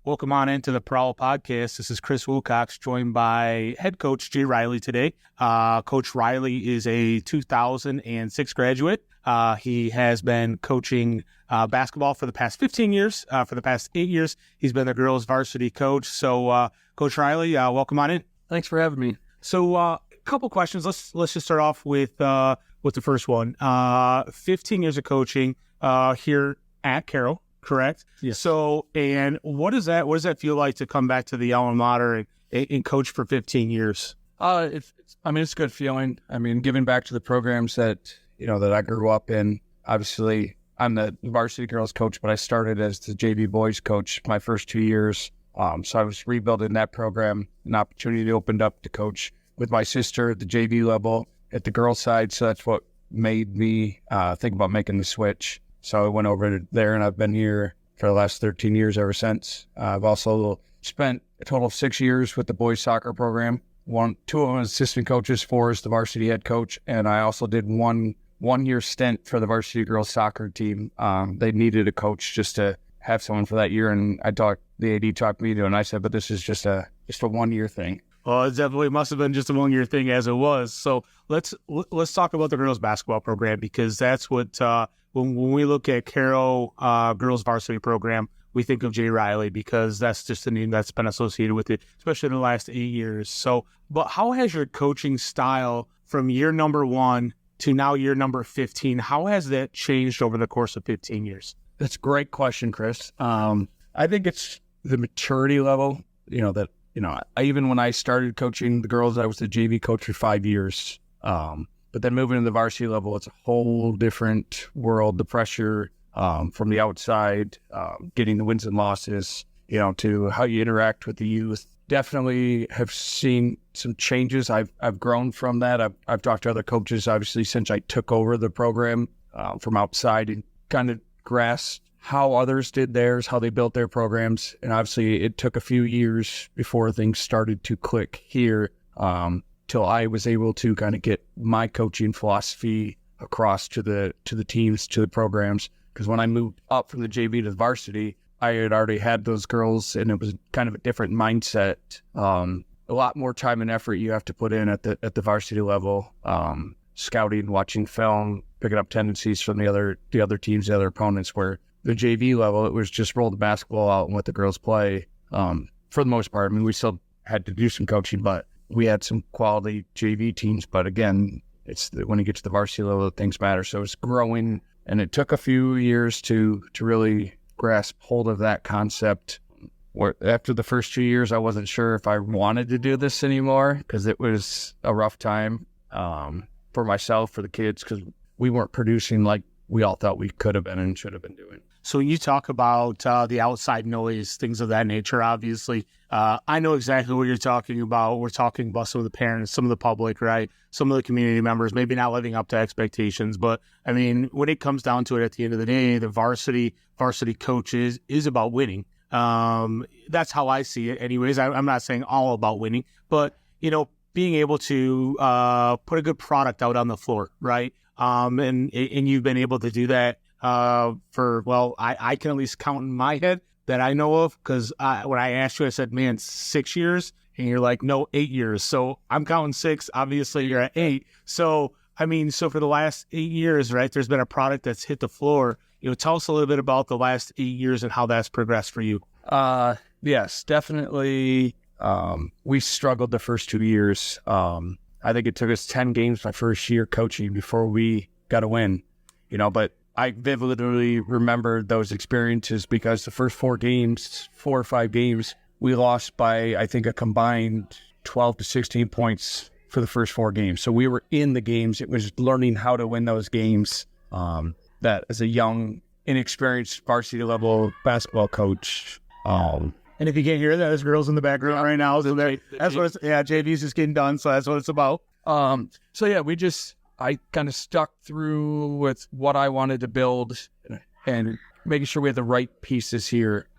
Welcome on into the Prowl Podcast. This is Chris Wilcox, joined by head coach Jay Riley today. Coach Riley is a 2006 graduate. He has been coaching basketball for the past 15 years. For the past 8 years, he's been the girls varsity coach. So, Coach Riley, welcome on in. Thanks for having me. So, a couple questions. Let's just start off with the first one. 15 years of coaching here at Caro. Correct. Yes. So, and what does that feel like to come back to the alma mater and coach for 15 years? It's a good feeling. I mean, giving back to the programs that I grew up in. Obviously, I'm the varsity girls coach, but I started as the JV boys coach my first 2 years. So I was rebuilding that program. An opportunity opened up to coach with my sister at the JV level at the girls side. So that's what made me think about making the switch. So I went over there, and I've been here for the last 13 years ever since. I've also spent a total of 6 years with the boys soccer program. Two of them as assistant coaches, 4 as the varsity head coach, and I also did one year stint for the varsity girls soccer team. They needed a coach just to have someone for that year, and the AD talked me to, and I said, but this is just a 1 year thing. Well, it definitely must have been just a 1 year thing as it was. So let's talk about the girls basketball program, because that's what when we look at Caro girls varsity program, we think of Jay Riley, because that's just the name that's been associated with it, especially in the last 8 years. So, but how has your coaching style from year number 1 to now year number 15, how has that changed over the course of 15 years? That's a great question, Chris. I think it's the maturity level, even when I started coaching the girls, I was the JV coach for 5 years. But then moving to the varsity level, it's a whole different world. The pressure from the outside, getting the wins and losses, to how you interact with the youth. Definitely have seen some changes. I've grown from that. I've talked to other coaches, obviously, since I took over the program from outside, and kind of grasped how others did theirs, how they built their programs. And obviously, it took a few years before things started to click here, till I was able to kind of get my coaching philosophy across to the teams, to the programs. Because when I moved up from the JV to the varsity, I had already had those girls, and it was kind of a different mindset. A lot more time and effort you have to put in at the varsity level, scouting, watching film, picking up tendencies from the other teams, the other opponents. Where the JV level, it was just roll the basketball out and let the girls play. For the most part, I mean, we still had to do some coaching, but we had some quality JV teams. But again, when you get to the varsity level, things matter. So it's growing, and it took a few years to really grasp hold of that concept. After the first 2 years, I wasn't sure if I wanted to do this anymore, because it was a rough time for myself, for the kids, because we weren't producing like we all thought we could have been and should have been doing. So when you talk about the outside noise, things of that nature, obviously, I know exactly what you're talking about. We're talking about some of the parents, some of the public, right? Some of the community members, maybe not living up to expectations. But, I mean, when it comes down to it, at the end of the day, the varsity coach is about winning. That's how I see it anyways. I'm not saying all about winning, but, being able to put a good product out on the floor, right? And you've been able to do that I can at least count in my head that I know of, because when I asked you, I said, man, 6 years, and you're like, no, 8 years. So I'm counting 6. Obviously, you're at 8. So, so for the last 8 years, right, there's been a product that's hit the floor. Tell us a little bit about the last 8 years and how that's progressed for you. Yes, definitely. We struggled the first 2 years. I think it took us 10 games my first year coaching before we got a win, but I vividly remember those experiences, because the first 4 or 5 games, we lost by, I think, a combined 12 to 16 points for the first 4 games. So we were in the games. It was learning how to win those games. That as a young, inexperienced varsity level basketball coach. And if you can't hear that, there's girls in the background right now. So that's what JV's just getting done. So that's what it's about. I kind of stuck through with what I wanted to build and making sure we had the right pieces here.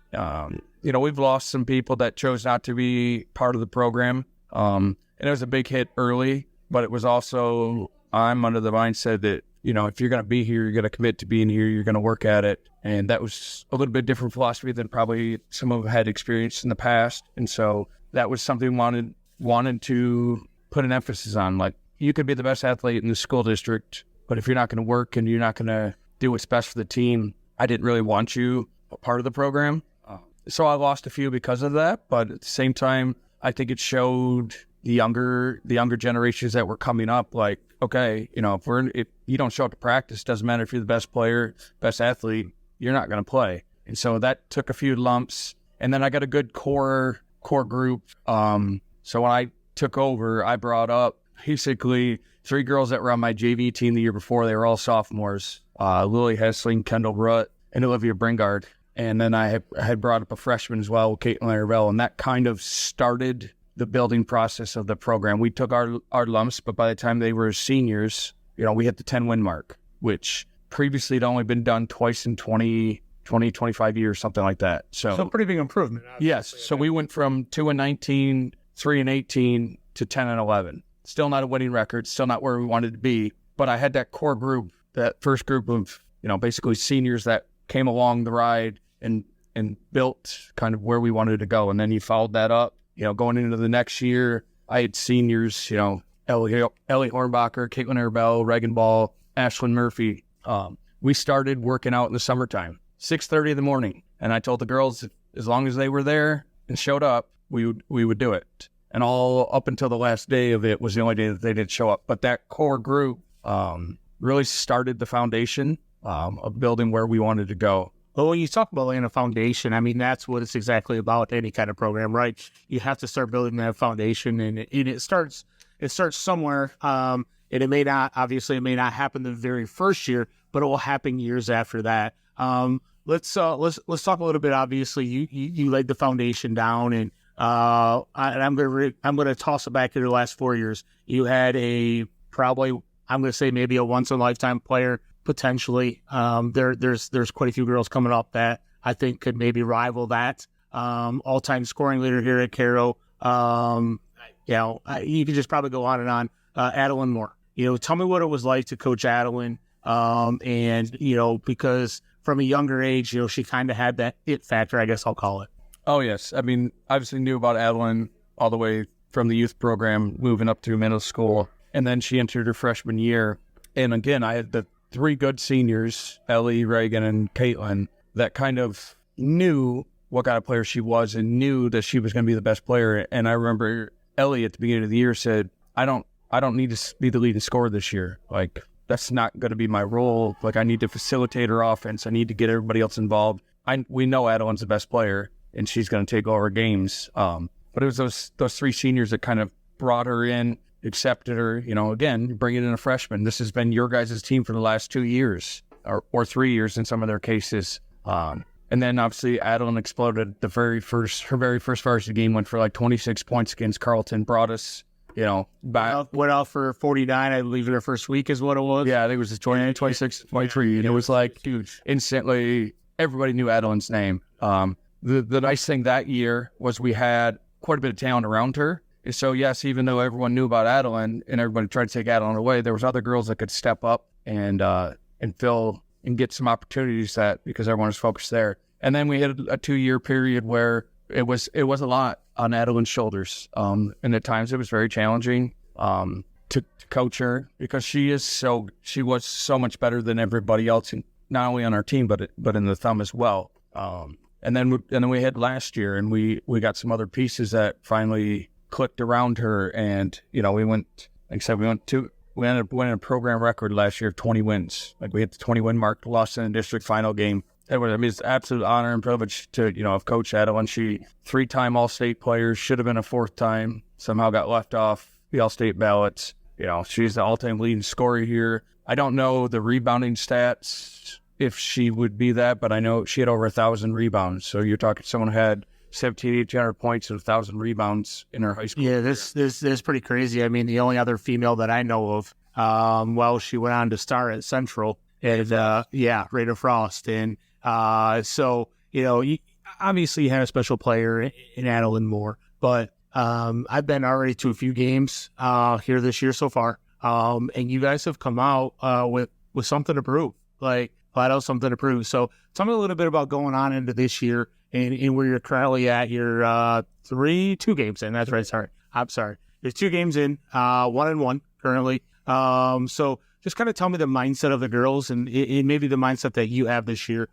We've lost some people that chose not to be part of the program. And it was a big hit early, but it was also, I'm under the mindset that if you're going to be here, you're going to commit to being here, you're going to work at it. And that was a little bit different philosophy than probably some of them had experienced in the past. And so that was something wanted to put an emphasis on. Like, you could be the best athlete in the school district, but if you're not going to work and you're not going to do what's best for the team, I didn't really want you a part of the program. So I lost a few because of that. But at the same time, I think it showed the younger generations that were coming up, like, okay, if you don't show up to practice, doesn't matter if you're the best player, best athlete, you're not going to play. And so that took a few lumps. And then I got a good core group. So when I took over, I brought up basically 3 girls that were on my JV team the year before. They were all sophomores, Lily Hessling, Kendall Rutt, and Olivia Bringard. And then I had brought up a freshman as well, Caitlin Larabelle, and that kind of started the building process of the program. We took our lumps, but by the time they were seniors, we hit the 10-win mark, which previously had only been done twice in 25 years, something like that. So pretty big improvement. Obviously. Yes. So we went from 2-19, 3-18 to 10-11. Still not a winning record, still not where we wanted to be. But I had that core group, that first group of, basically seniors that came along the ride and built kind of where we wanted to go. And then you followed that up, going into the next year. I had seniors, Ellie Hornbacher, Caitlin Arbel, Reagan Ball, Ashlyn Murphy. We started working out in the summertime, 6:30 in the morning. And I told the girls, as long as they were there and showed up, we would do it. And all up until the last day of it was the only day that they didn't show up. But that core group really started the foundation of building where we wanted to go. Well, when you talk about laying a foundation, I mean, that's what it's exactly about, any kind of program, right? You have to start building that foundation, and it starts somewhere. And it may not happen the very first year, but it will happen years after that. Let's talk a little bit. Obviously, you laid the foundation down, and I'm gonna toss it back to the last 4 years. You had I'm gonna say maybe a once in a lifetime player. Potentially, there's quite a few girls coming up that I think could maybe rival that all-time scoring leader here at Caro. You could just probably go on and on. Adeline Moore. Tell me what it was like to coach Adeline, and because from a younger age, she kind of had that it factor, I guess I'll call it. Oh yes, I mean, obviously knew about Adeline all the way from the youth program, moving up through middle school, and then she entered her freshman year, and again, I had the 3 good seniors, Ellie, Reagan, and Caitlin, that kind of knew what kind of player she was and knew that she was going to be the best player. And I remember Ellie at the beginning of the year said, I don't need to be the leading scorer this year. Like, that's not going to be my role. Like, I need to facilitate her offense. I need to get everybody else involved. We know Adeline's the best player, and she's going to take over games. But it was those 3 seniors that kind of brought her in, accepted her, again, bringing in a freshman. This has been your guys' team for the last 2 years or 3 years in some of their cases. And then obviously Adeline exploded. Her very first varsity game went for like 26 points against Carleton, brought us, back. Went out for 49, I believe, in her first week is what it was. Yeah, I think it was 26, 23. And it was like huge. Instantly, everybody knew Adeline's name. The nice thing that year was we had quite a bit of talent around her. And so, yes, even though everyone knew about Adeline and everybody tried to take Adeline away, there was other girls that could step up and fill and get some opportunities because everyone was focused there. And then we had a 2-year period where it was a lot on Adeline's shoulders. And at times it was very challenging to coach her because she was so much better than everybody else, not only on our team but in the thumb as well. And then we had last year, and we got some other pieces that finally clicked around her, and we ended up winning a program record last year of 20 wins. Like, we hit the 20-win mark, lost in a district final game. It's an absolute honor and privilege to have coached Adeline. She 3-time All-State player, should have been a 4th time, somehow got left off the All-State ballots. She's the all-time leading scorer here. I don't know the rebounding stats if she would be that, but I know she had over 1,000 rebounds. So you're talking someone who had 1,800 points and 1,000 rebounds in her high school. Yeah, this is pretty crazy. I mean, the only other female that I know of, she went on to star at Central, and Rita Frost, and you obviously had a special player in Adeline Moore, but I've been already to a few games here this year so far, and you guys have come out with with something to prove, like flat out something to prove. So tell me a little bit about going on into this year and where you're currently at. You're 2 games in. That's right. Sorry. I'm sorry. There's 2 games in, 1-1 currently. So just kind of tell me the mindset of the girls and maybe the mindset that you have this year